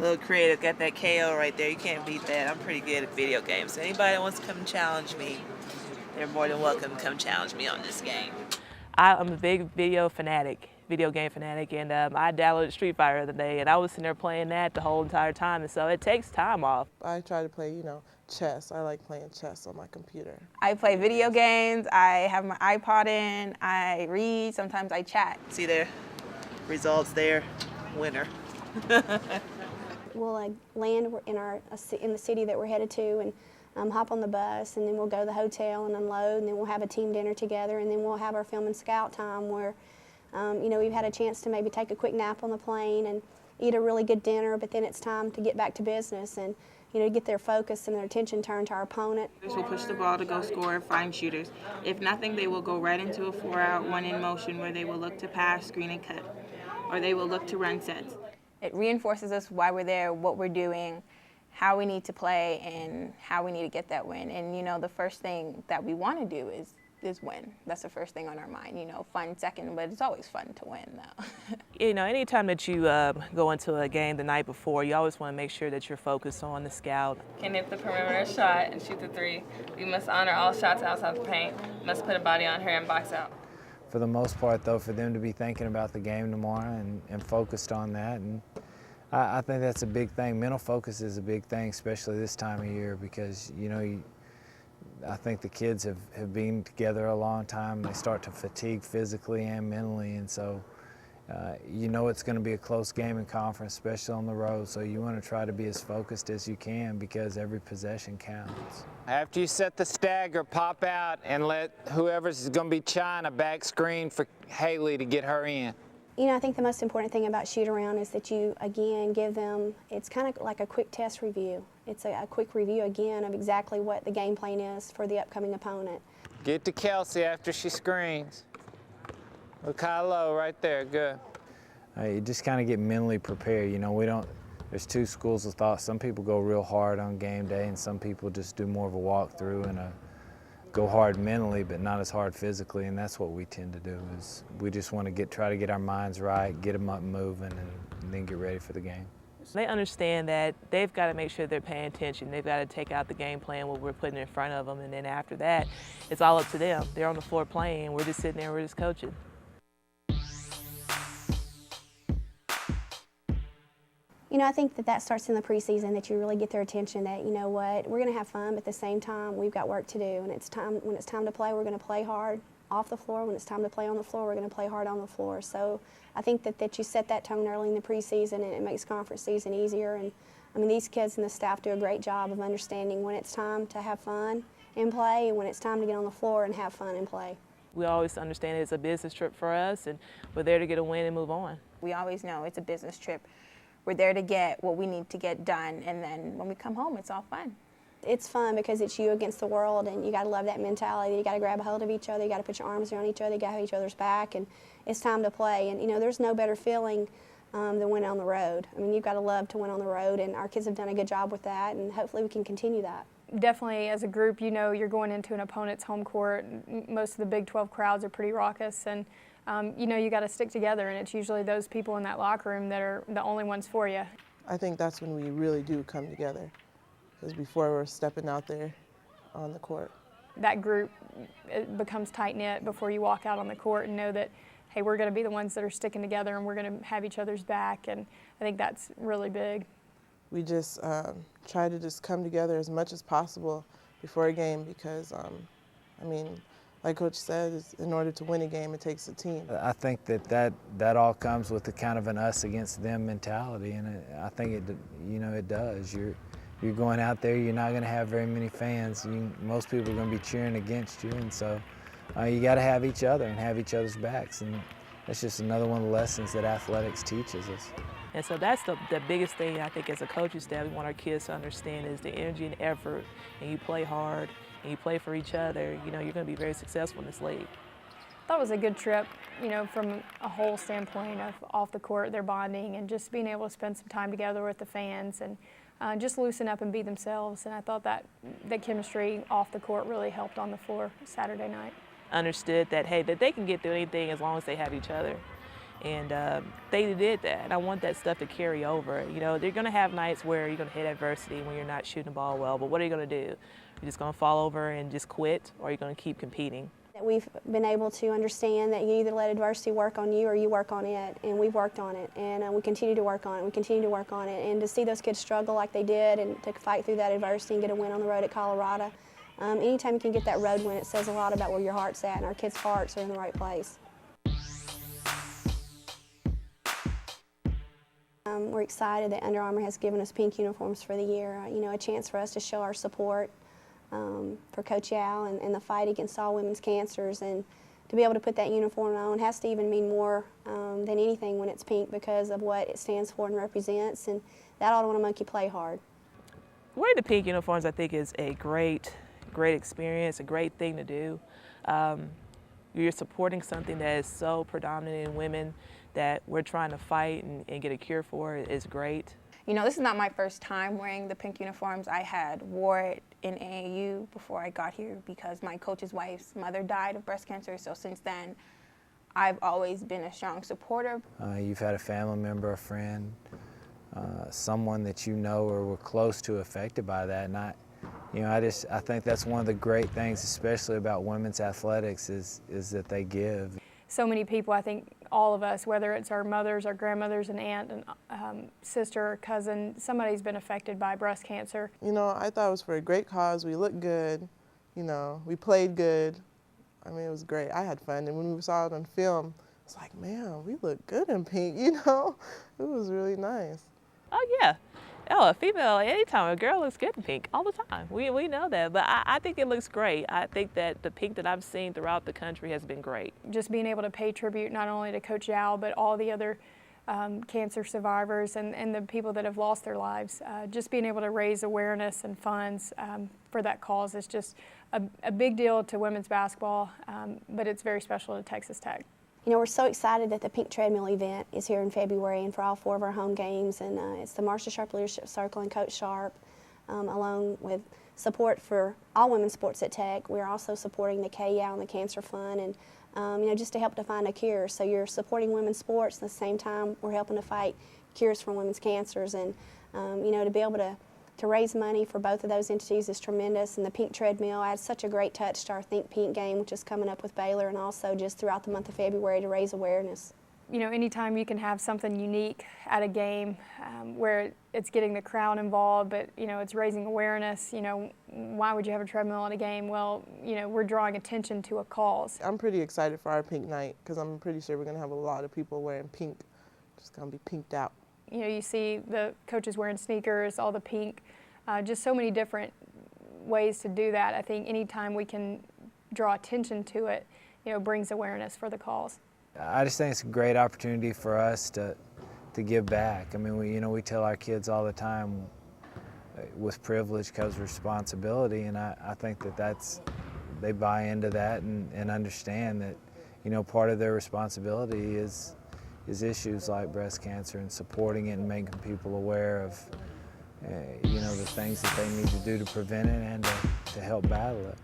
little creative, got that KO right there. You can't beat that. I'm pretty good at video games. So anybody that wants to come and challenge me, they're more than welcome to come challenge me on this game. I'm a big video game fanatic, and I downloaded Street Fighter the other day, and I was sitting there playing that the whole entire time, and so it takes time off. I try to play, chess. I like playing chess on my computer. I play video games, I have my iPod in, I read, sometimes I chat. See there, results there, winner. We'll land in the city that we're headed to, and hop on the bus, and then we'll go to the hotel and unload, and then we'll have a team dinner together, and then we'll have our film and scout time where, we've had a chance to maybe take a quick nap on the plane and eat a really good dinner, but then it's time to get back to business and, get their focus and their attention turned to our opponent. We'll push the ball to go score, find shooters. If nothing, they will go right into a 4-out, one-in motion where they will look to pass, screen, and cut, or they will look to run sets. It reinforces us why we're there, what we're doing, how we need to play, and how we need to get that win. And the first thing that we want to do is win. That's the first thing on our mind. Fun second, but it's always fun to win, though. Anytime that you go into a game the night before, you always want to make sure that you're focused on the scout. Can hit the perimeter shot and shoot the three. We must honor all shots outside the paint. Must put a body on her and box out. For the most part, though, for them to be thinking about the game tomorrow and focused on that, and I think that's a big thing. Mental focus is a big thing, especially this time of year, because I think the kids have been together a long time. They start to fatigue physically and mentally, and so it's going to be a close game in conference, especially on the road, so you want to try to be as focused as you can because every possession counts. After you set the stagger, pop out and let whoever's going to be trying a back screen for Haley to get her in. I think the most important thing about shoot-around is that you, again, give them, it's kind of like a quick test review. It's a quick review, again, of exactly what the game plan is for the upcoming opponent. Get to Kelsey after she screens. Look high low right there, good. You just kind of get mentally prepared. There's two schools of thought. Some people go real hard on game day, and some people just do more of a walkthrough and go hard mentally, but not as hard physically, and that's what we tend to do. Is we just want to try to get our minds right, get them up moving, and then get ready for the game. They understand that they've got to make sure they're paying attention. They've got to take out the game plan, what we're putting in front of them, and then after that, it's all up to them. They're on the floor playing, we're just sitting there, we're just coaching. I think that starts in the preseason, that you really get their attention that, we're going to have fun, but at the same time, we've got work to do. And when it's time to play, we're going to play hard off the floor. When it's time to play on the floor, we're going to play hard on the floor. So I think that you set that tone early in the preseason, and it makes conference season easier. And these kids and the staff do a great job of understanding when it's time to have fun and play, and when it's time to get on the floor and have fun and play. We always understand it's a business trip for us, and we're there to get a win and move on. We always know it's a business trip. We're there to get what we need to get done, and then when we come home, it's all fun. It's fun because it's you against the world, and you got to love that mentality. You got to grab a hold of each other. You got to put your arms around each other. You got to have each other's back, and it's time to play. And there's no better feeling than winning on the road. You've got to love to win on the road, and our kids have done a good job with that, and hopefully we can continue that. Definitely, as a group, you're going into an opponent's home court. Most of the Big 12 crowds are pretty raucous, and you got to stick together, and it's usually those people in that locker room that are the only ones for you. I think that's when we really do come together, because before we're stepping out there on the court. That group becomes tight-knit before you walk out on the court and know that, hey, we're going to be the ones that are sticking together and we're going to have each other's back, and I think that's really big. We just try to just come together as much as possible before a game because, like Coach said, in order to win a game, it takes a team. I think that all comes with the kind of an us against them mentality, and I think it does. You're going out there, you're not going to have very many fans. Most people are going to be cheering against you, and so you got to have each other and have each other's backs, and that's just another one of the lessons that athletics teaches us. And so that's the biggest thing I think as a coaching staff we want our kids to understand is the energy and effort, and you play hard and you play for each other, you're going to be very successful in this league. I thought it was a good trip, from a whole standpoint of off the court, their bonding, and just being able to spend some time together with the fans and just loosen up and be themselves. And I thought that the chemistry off the court really helped on the floor Saturday night. Understood that, hey, that they can get through anything as long as they have each other. And they did that, and I want that stuff to carry over. You know, they're going to have nights where you're going to hit adversity when you're not shooting the ball well, but what are you going to do? You're just going to fall over and just quit, or you're going to keep competing? We've been able to understand that you either let adversity work on you or you work on it, and we've worked on it, and we continue to work on it. We continue to work on it, and to see those kids struggle like they did and to fight through that adversity and get a win on the road at Colorado, anytime you can get that road win, it says a lot about where your heart's at, and our kids' hearts are in the right place. We're excited that Under Armour has given us pink uniforms for the year. You know, a chance for us to show our support for Coach Al and the fight against all women's cancers, and to be able to put that uniform on has to even mean more than anything when it's pink because of what it stands for and represents, and that ought to want to make you play hard. Wearing the pink uniforms, I think, is a great experience, a great thing to do. You're supporting something that is so predominant in women that we're trying to fight and get a cure for. Is great. You know, this is not my first time wearing the pink uniforms. I had wore it in AAU before I got here because my coach's wife's mother died of breast cancer. So since then, I've always been a strong supporter. You've had a family member, a friend, someone that you know or were close to affected by that, and I think that's one of the great things, especially about women's athletics, is that they give. So many people, I think all of us, whether it's our mothers, our grandmothers, an aunt, and sister, cousin, somebody's been affected by breast cancer. You know, I thought it was for a great cause. We looked good, you know, we played good. I mean, it was great. I had fun, and when we saw it on film, it's like, man, we look good in pink, you know? It was really nice. Oh yeah. Oh, a female, anytime a girl looks good in pink, all the time. We know that, but I think it looks great. I think that the pink that I've seen throughout the country has been great. Just being able to pay tribute not only to Coach Al, but all the other cancer survivors and the people that have lost their lives. Just being able to raise awareness and funds for that cause is just a big deal to women's basketball, but it's very special to Texas Tech. You know, we're so excited that the Pink Treadmill event is here in February and for all 4 of our home games, and it's the Marcia Sharp Leadership Circle and Coach Sharp, along with support for all women's sports at Tech. We're also supporting the KYAL and the Cancer Fund, and you know, just to help to find a cure. So you're supporting women's sports, at the same time we're helping to fight cures for women's cancers, and you know, to be able to raise money for both of those entities is tremendous. And the Pink Treadmill adds such a great touch to our Think Pink game, which is coming up with Baylor, and also just throughout the month of February to raise awareness. You know, anytime you can have something unique at a game where it's getting the crowd involved, but, you know, it's raising awareness, you know, why would you have a treadmill at a game? Well, you know, we're drawing attention to a cause. I'm pretty excited for our pink night because I'm pretty sure we're going to have a lot of people wearing pink. Just going to be pinked out. You know, you see the coaches wearing sneakers, all the pink, just so many different ways to do that. I think anytime we can draw attention to it, you know, brings awareness for the cause. I just think it's a great opportunity for us to give back. I mean, we tell our kids all the time, with privilege comes responsibility, and I think they buy into that and understand that, you know, part of their responsibility is issues like breast cancer and supporting it and making people aware of, you know, the things that they need to do to prevent it and to help battle it.